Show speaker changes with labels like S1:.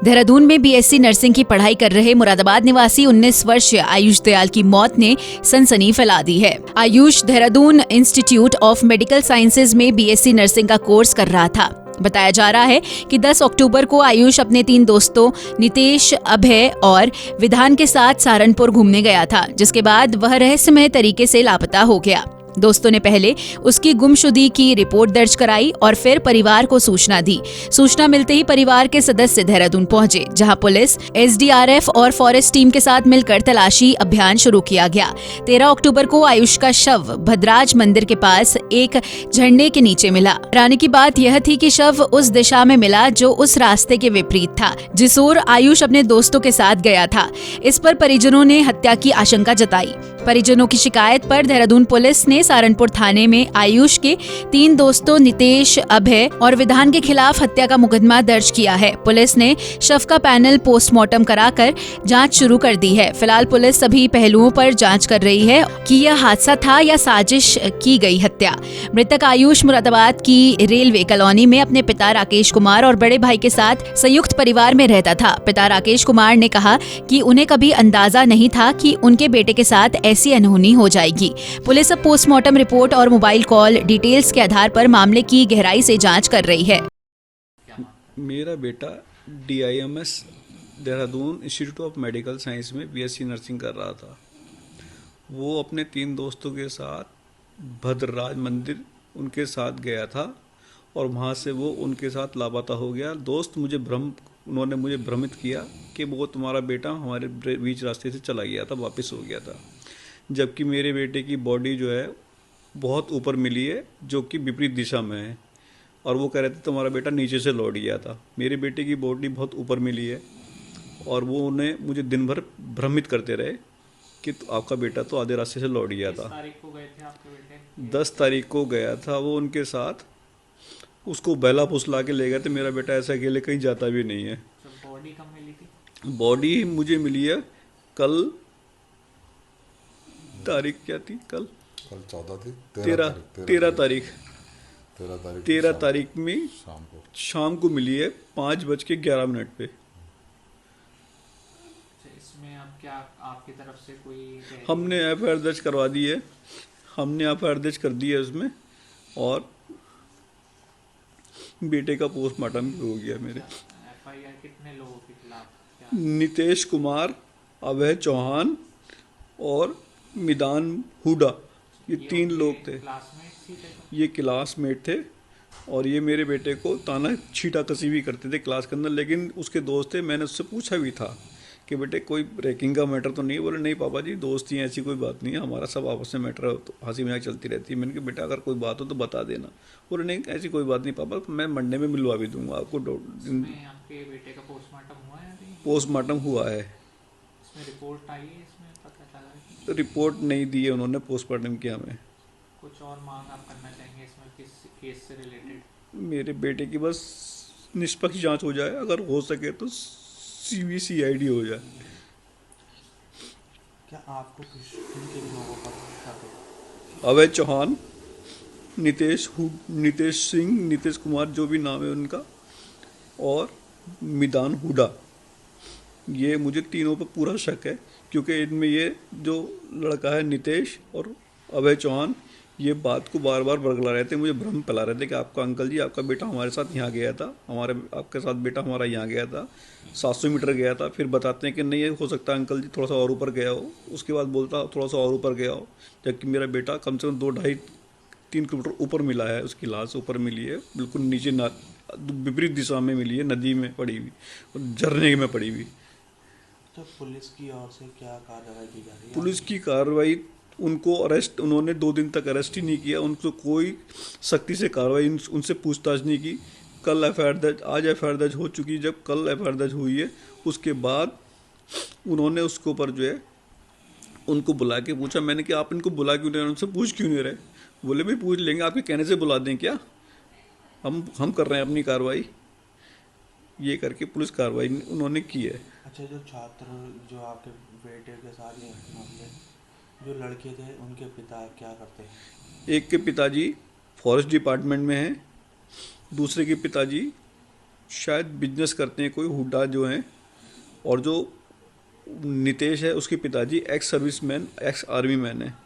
S1: देहरादून में BSc nursing की पढ़ाई कर रहे मुरादाबाद निवासी 19 वर्षीय आयुष दयाल की मौत ने सनसनी फैला दी है। Ayush Dehradun institute of medical sciences में बीएससी नर्सिंग का कोर्स कर रहा था। बताया जा रहा है कि 10 अक्टूबर को आयुष अपने 3 दोस्तों नितेश, अभय और विधान के साथ सहारनपुर घूमने गया था, जिसके बाद वह रहस्यमय तरीके से लापता हो गया। दोस्तों ने पहले उसकी गुमशुदगी की रिपोर्ट दर्ज कराई और फिर परिवार को सूचना दी। सूचना मिलते ही परिवार के सदस्य देहरादून पहुंचे, जहां पुलिस, एसडीआरएफ और फॉरेस्ट टीम के साथ मिलकर तलाशी अभियान शुरू किया गया। 13 अक्टूबर को आयुष का शव भद्राज मंदिर के पास एक झरने के नीचे मिला। हैरानी की बात यह थी कि शव उस दिशा में मिला जो उस रास्ते के विपरीत था जिस ओर आयुष अपने दोस्तों के साथ गया था। इस पर परिजनों ने हत्या की आशंका जताई। परिजनों की शिकायत पर देहरादून पुलिस ने सहारनपुर थाने में आयुष के 3 दोस्तों नितेश, अभय और विधान के खिलाफ हत्या का मुकदमा दर्ज किया है। पुलिस ने शव का पैनल पोस्टमार्टम कराकर जांच शुरू कर दी है। फिलहाल पुलिस सभी पहलुओं पर जांच कर रही है कि यह हादसा था या साजिश की गई हत्या। मृतक आयुष मुरादाबाद की रेलवे कॉलोनी में अपने पिता राकेश कुमार और बड़े भाई के साथ संयुक्त परिवार में रहता था। पिता राकेश कुमार ने कहा कि उन्हें कभी अंदाजा नहीं था कि उनके बेटे के साथ ऐसी अनहोनी हो जाएगी। पुलिस अब पोस्टमार्टम रिपोर्ट और मोबाइल कॉल डिटेल्स के आधार पर मामले की गहराई से जांच कर रही है।
S2: मेरा बेटा DIMS Dehradun institute of medical science में BSc नर्सिंग कर रहा था। वो अपने 3 दोस्तों के साथ भद्रराज मंदिर उनके साथ गया था और वहाँ से वो उनके साथ लापता हो गया। दोस्त उन्होंने मुझे भ्रमित किया कि वो तुम्हारा बेटा हमारे बीच रास्ते से चला गया था, वापस हो गया था, जबकि मेरे बेटे की बॉडी जो है बहुत ऊपर मिली है, जो कि विपरीत दिशा में है, और वो कह रहे थे तुम्हारा बेटा नीचे से लौट गया था। मेरे बेटे की बॉडी बहुत ऊपर मिली है और वो उन्हें मुझे दिन भर भ्रमित करते रहे कि तो आपका बेटा तो आधे रास्ते से लौट गया था। 10 तारीख को गया था वो उनके साथ, उसको बहला फुसला के ले गए थे। मेरा बेटा ऐसा अकेले कहीं जाता भी नहीं है।
S3: बॉडी कब मिली थी?
S2: बॉडी मुझे मिली है कल, तारीख क्या थी? कल
S4: 14 थी,
S2: 13 तारीख में शाम को मिली है 5:11 पे।
S3: इसमें अब क्या आपकी तरफ से कोई
S2: हमने FIR दर्ज करवा दी है, FIR दर्ज कर दी है उसमें, और बेटे का पोस्टमार्टम भी हो गया। मेरे
S3: FIR कितने लोगों के खिलाफ?
S2: नितेश कुमार, अभय चौहान और मिदान हुडा, ये 3 लोग थे। ये क्लासमेट थे और ये मेरे बेटे को ताना छीटा कसी भी करते थे क्लास के अंदर, लेकिन उसके दोस्त थे। मैंने उससे पूछा भी था कि बेटे कोई रैकिंग का मैटर तो नहीं है? बोले नहीं पापा जी, दोस्त ही ऐसी कोई बात नहीं है, हमारा सब आपस में मैटर तो हंसी मजाक चलती रहती है। मैंने कहा बेटा अगर कोई बात हो तो बता देना। बोले नहीं ऐसी कोई बात नहीं पापा, मैं मंडे में मिलवा भी दूंगा आपको।
S3: आपके बेटे का पोस्टमार्टम हुआ है?
S2: पोस्टमार्टम हुआ है।
S3: इसमें रिपोर्ट आई है, इसमें पता चला है?
S2: रिपोर्ट नहीं दी है उन्होंने पोस्टमार्टम किया। हमें
S3: कुछ और मांग आप करना चाहेंगे इसमें, किस केस से रिलेटेड?
S2: मेरे बेटे की बस निष्पक्ष जांच हो जाए, अगर हो सके तो CID हो जाए।
S5: क्या आपको किन लोगों पर शक है?
S2: अभय चौहान, नितेश सिंह, नितेश कुमार जो भी नाम है उनका, और मिदान हुडा, ये मुझे तीनों पर पूरा शक है, क्योंकि इनमें ये जो लड़का है नितेश और अभय चौहान, ये बात को बार बार बरगला रहे थे, मुझे भ्रम फैला रहे थे कि आपका अंकल जी, आपका बेटा हमारे साथ यहाँ गया था, आपके साथ बेटा हमारा यहाँ गया था, 700 मीटर गया था। फिर बताते हैं कि नहीं, ये हो सकता है अंकल जी थोड़ा सा और ऊपर गया हो। उसके बाद बोलता थोड़ा सा और ऊपर गया हो, जबकि मेरा बेटा कम से कम 2-2.5-3 किलोमीटर ऊपर मिला है। उसकी लाश ऊपर मिली है, बिल्कुल नीचे विपरीत दिशा में मिली है, नदी में पड़ी हुई और झरने में पड़ी हुई।
S5: तो पुलिस की ओर से क्या कार्रवाई की जा रही है?
S2: पुलिस की कार्रवाई, उनको अरेस्ट, उन्होंने 2 दिन तक अरेस्ट ही नहीं किया, उनको कोई सख्ती से कार्रवाई, उनसे पूछताछ नहीं की। कल FIR दर्ज, आज FIR दर्ज हो चुकी। जब कल FIR दर्ज हुई है, उसके बाद उन्होंने उसके ऊपर जो है उनको बुला के पूछा। मैंने कि आप इनको बुला क्यों नहीं रहे, उनसे पूछ क्यों नहीं रहे? बोले भाई पूछ लेंगे, आपके कहने से बुला दें क्या? हम कर रहे हैं अपनी कार्रवाई। ये करके पुलिस कार्रवाई उन्होंने की है।
S5: अच्छा, जो छात्र जो आपके बेटे के साथ ये मामले, जो लड़के थे, उनके पिता क्या करते हैं?
S2: एक के पिताजी फॉरेस्ट डिपार्टमेंट में हैं, दूसरे के पिताजी शायद बिजनेस करते हैं कोई हुड्डा जो हैं, और जो नितेश है उसके पिताजी ex serviceman, ex army man है।